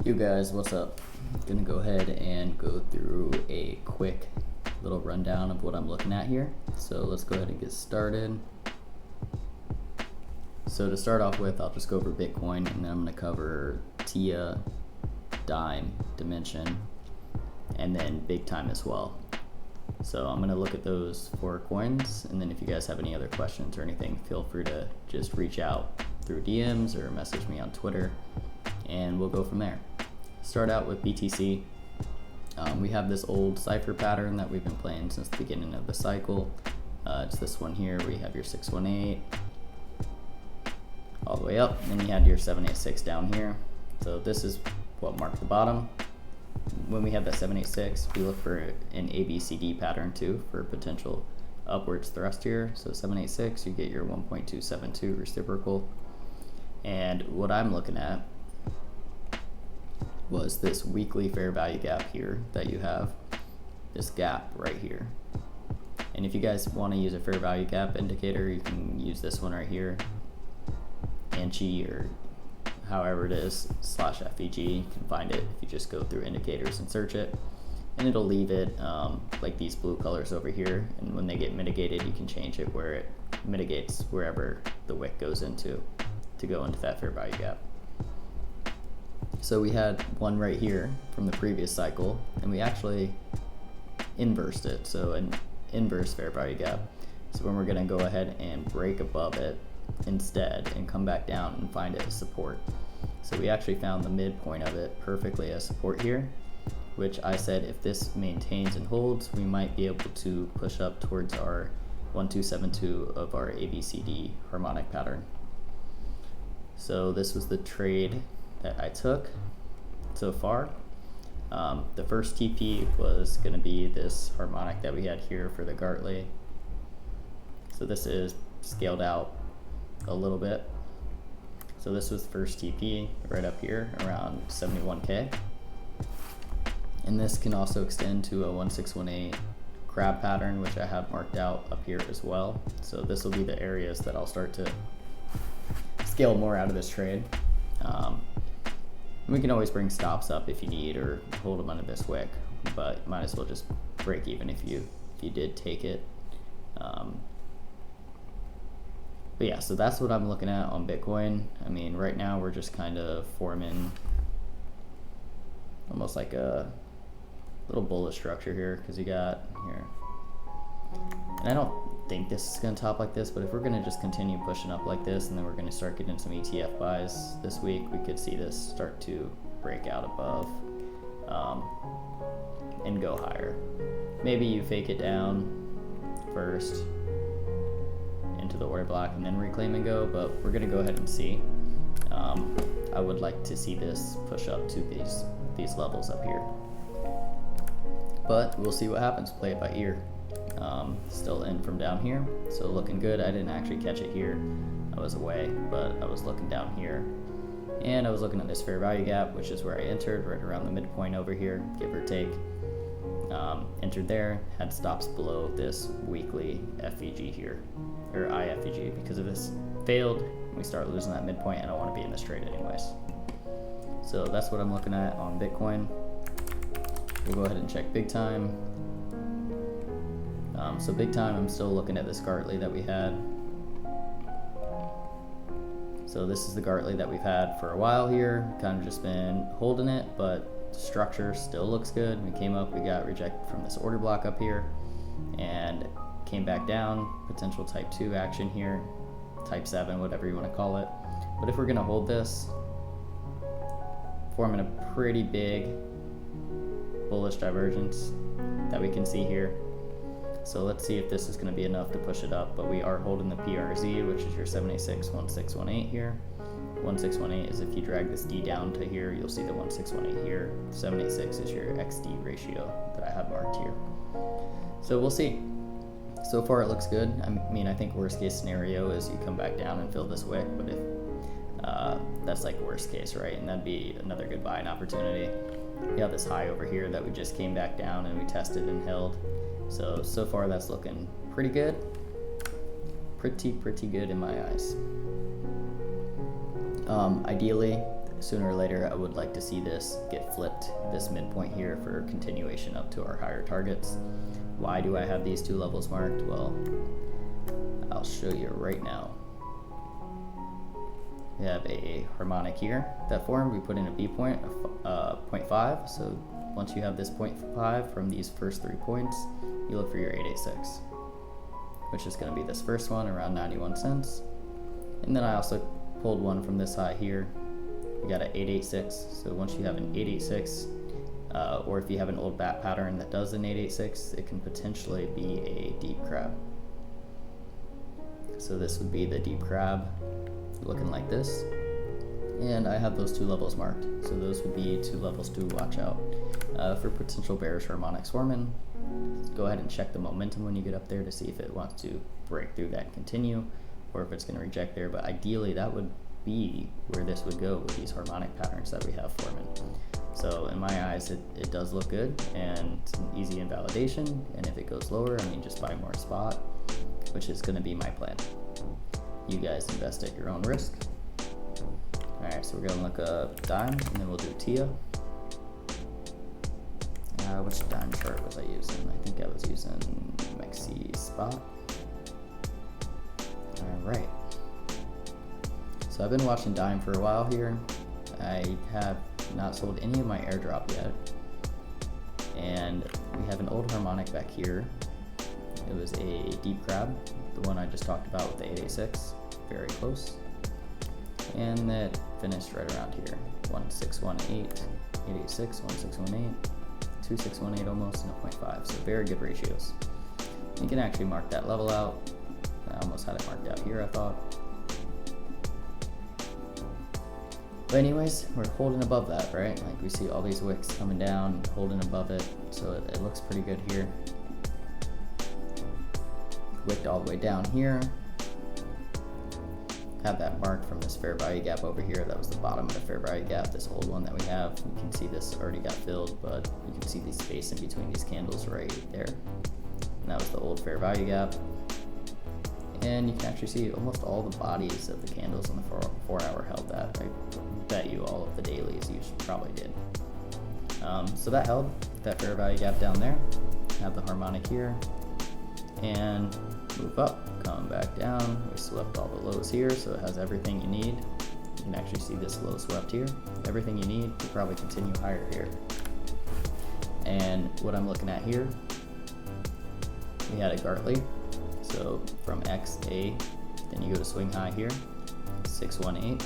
You guys, what's up? Gonna go ahead and go through a quick little rundown of what I'm looking at here. So let's go ahead and get started. So to start off with, I'll just go over Bitcoin, and then I'm gonna cover TIA, Dime, Dimension, and then Big Time as well. So I'm gonna look at those 4 coins, and then if you guys have any other questions or anything, feel free to just reach out through DMs or message me on Twitter, and we'll go from there. Start out with BTC. We have this old cipher pattern that we've been playing since the beginning of the cycle. It's this one here where you have your 618 all the way up, and then you had your 786 down here. So this is what marked the bottom. When we have that 786, we look for an ABCD pattern too for potential upwards thrust here. So 786, you get your 1.272 reciprocal. And what I'm looking at was this weekly fair value gap here that you have, this gap right here. And if you guys want to use a fair value gap indicator, you can use this one right here, ANCHI or however it is, /FEG. You can find it if you just go through indicators and search it, and it'll leave it like these blue colors over here, and when they get mitigated, you can change it where it mitigates wherever the wick goes into to go into that fair value gap. So we had one right here from the previous cycle, and we actually inversed it, so an inverse fair value gap. So when we're going to go ahead and break above it instead and come back down and find it as support. So we actually found the midpoint of it perfectly as support here, which I said if this maintains and holds, we might be able to push up towards our 1272 of our ABCD harmonic pattern. So this was the trade that I took so far. The first TP was going to be this harmonic that we had here for the Gartley. So this is scaled out a little bit. So this was the first TP right up here around 71K. And this can also extend to a 1618 crab pattern, which I have marked out up here as well. So this will be the areas that I'll start to scale more out of this trade. We can always bring stops up if you need, or hold them under this wick, but might as well just break even if you did take it. But yeah, so that's what I'm looking at on Bitcoin. I mean, right now we're just kind of forming almost like a little bullish structure here, because you got here, and I don't think this is going to top like this, but if we're going to just continue pushing up like this, and then we're going to start getting some ETF buys this week, we could see this start to break out above and go higher. Maybe you fake it down first into the order block and then reclaim and go, but we're going to go ahead and see. I would like to see this push up to these levels up here, but we'll see what happens. Play it by ear. Still in from down here, so looking good. I didn't actually catch it here, I was away, but I was looking down here, and I was looking at this fair value gap, which is where I entered, right around the midpoint over here, give or take. Entered there, had stops below this weekly FVG here, or IFVG, because if this failed, we start losing that midpoint, and I don't want to be in this trade anyways. So that's what I'm looking at on Bitcoin. We'll go ahead and check Big Time. So Big Time, I'm still looking at this Gartley that we had. So this is the Gartley that we've had for a while here, kind of just been holding it, but the structure still looks good. We came up, we got rejected from this order block up here, and came back down, potential type 2 action here, type 7, whatever you want to call it. But if we're going to hold this, forming a pretty big bullish divergence that we can see here. So let's see if this is going to be enough to push it up, but we are holding the PRZ, which is your 786, 1618 here. 1618 is if you drag this D down to here, you'll see the 1618 here. 786 is your XD ratio that I have marked here. So we'll see. So far it looks good. I mean, I think worst case scenario is you come back down and fill this wick, but if that's like worst case, right? And that'd be another good buying opportunity. We have this high over here that we just came back down and we tested and held. So far that's looking pretty good. Pretty good in my eyes. Ideally, sooner or later I would like to see this get flipped, this midpoint here, for continuation up to our higher targets. Why do I have these two levels marked? Well, I'll show you right now. We have a harmonic here that formed. We put in a B point of 0.5. So once you have this 0.5 from these first 3 points, you look for your 886, which is going to be this first one around 91 cents. And then I also pulled one from this high here. We got an 886. So once you have an 886, or if you have an old bat pattern that does an 886, it can potentially be a deep crab. So this would be the deep crab, looking like this. And I have those two levels marked. So those would be two levels to watch out for potential bearish harmonics forming. Go ahead and check the momentum when you get up there to see if it wants to break through that and continue, or if it's going to reject there. But ideally that would be where this would go with these harmonic patterns that we have forming. So in my eyes, it does look good, and it's an easy invalidation. And if it goes lower, I mean, just buy more spot, which is going to be my plan. You guys invest at your own risk. Alright, so we're going to look up dime, and then we'll do TIA. Which dime chart was I using? I think I was using Mexi spot. Alright. So I've been watching dime for a while here. I have not sold any of my airdrop yet. And we have an old harmonic back here. It was a deep crab, the one I just talked about with the 886, very close. And that finished right around here, 1618, 886, 1618, 2618 almost, and a 0.5, so very good ratios. You can actually mark that level out. I almost had it marked out here, I thought. But anyways, we're holding above that, right? Like we see all these wicks coming down, holding above it, so it looks pretty good here. Wicked all the way down here. Have that mark from this fair value gap over here. That was the bottom of the fair value gap, this old one that we have. You can see this already got filled, but you can see the space in between these candles right there. And that was the old fair value gap. And you can actually see almost all the bodies of the candles on the 4 hour held that. I bet you all of the dailies you probably did. So that held that fair value gap down there. Have the harmonic here. And move up, come back down. We swept all the lows here, so it has everything you need. You can actually see this low swept here. Everything you need to probably continue higher here. And what I'm looking at here, we had a Gartley. So from XA, then you go to swing high here, 618.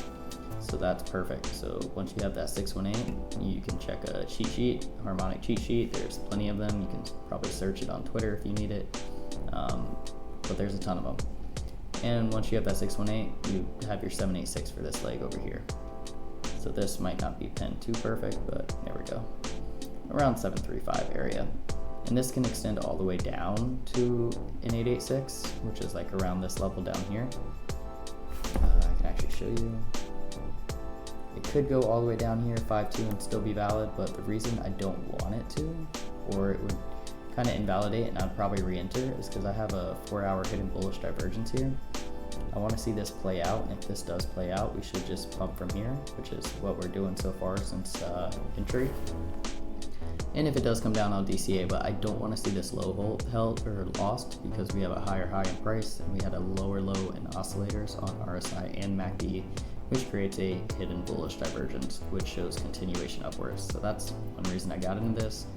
So that's perfect. So once you have that 618, you can check a cheat sheet, harmonic cheat sheet. There's plenty of them. You can probably search it on Twitter if you need it. But there's a ton of them. And once you have that 618, you have your 786 for this leg over here. So this might not be pinned too perfect, but there we go. Around 735 area. And this can extend all the way down to an 886, which is like around this level down here. I can actually show you. It could go all the way down here, 5.2, and still be valid, but the reason I don't want it to, or it would kind of invalidate and I'd probably re-enter, is because I have a 4 hour hidden bullish divergence here. I want to see this play out, and if this does play out, we should just pump from here, which is what we're doing so far since entry. And if it does come down, I'll DCA, but I don't want to see this low held or lost, because we have a higher high in price and we had a lower low in oscillators on RSI and MACD, which creates a hidden bullish divergence, which shows continuation upwards. So that's one reason I got into this,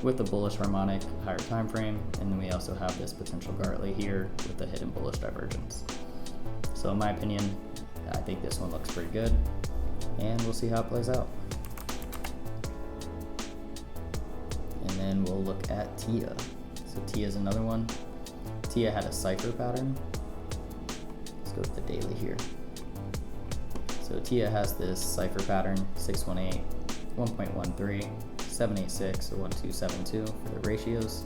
with the bullish harmonic, higher time frame, and then we also have this potential Gartley here with the hidden bullish divergence. So in my opinion, I think this one looks pretty good, and we'll see how it plays out. And then we'll look at TIA. So TIA is another one. TIA had a cipher pattern. Let's go with the daily here. So TIA has this cipher pattern, 618, 1.13, 786, or 1272 for the ratios.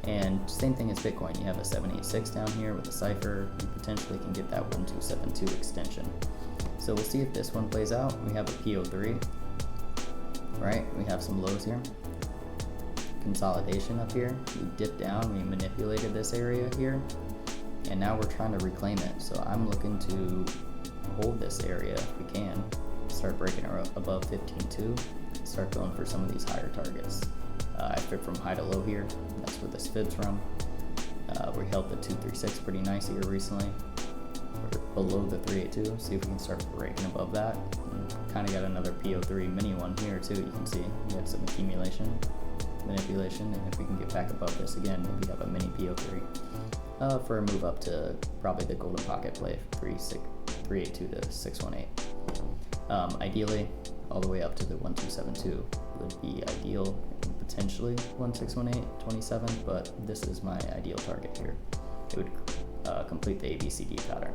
And same thing as Bitcoin, you have a 786 down here with a cipher. You potentially can get that 1272 extension. So we'll see if this one plays out. We have a PO3, right? We have some lows here. Consolidation up here. We dipped down, we manipulated this area here, and now we're trying to reclaim it. So I'm looking to hold this area if we can. start breaking above 15.2, start going for some of these higher targets. I fit from high to low here. That's where this fits from. We held the 236 pretty nice here recently. We're below the 382. See if we can start breaking above that. Kind of got another PO3 mini one here too. You can see we had some accumulation, manipulation, and if we can get back above this again, maybe have a mini PO3 for a move up to probably the golden pocket play, 382 to 618. Ideally, all the way up to the 1272 would be ideal, and potentially 1618, 27, but this is my ideal target here. It would complete the ABCD pattern.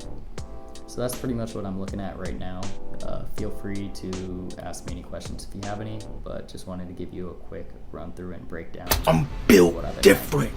So that's pretty much what I'm looking at right now. Feel free to ask me any questions if you have any, but just wanted to give you a quick run through and breakdown. I'm built different.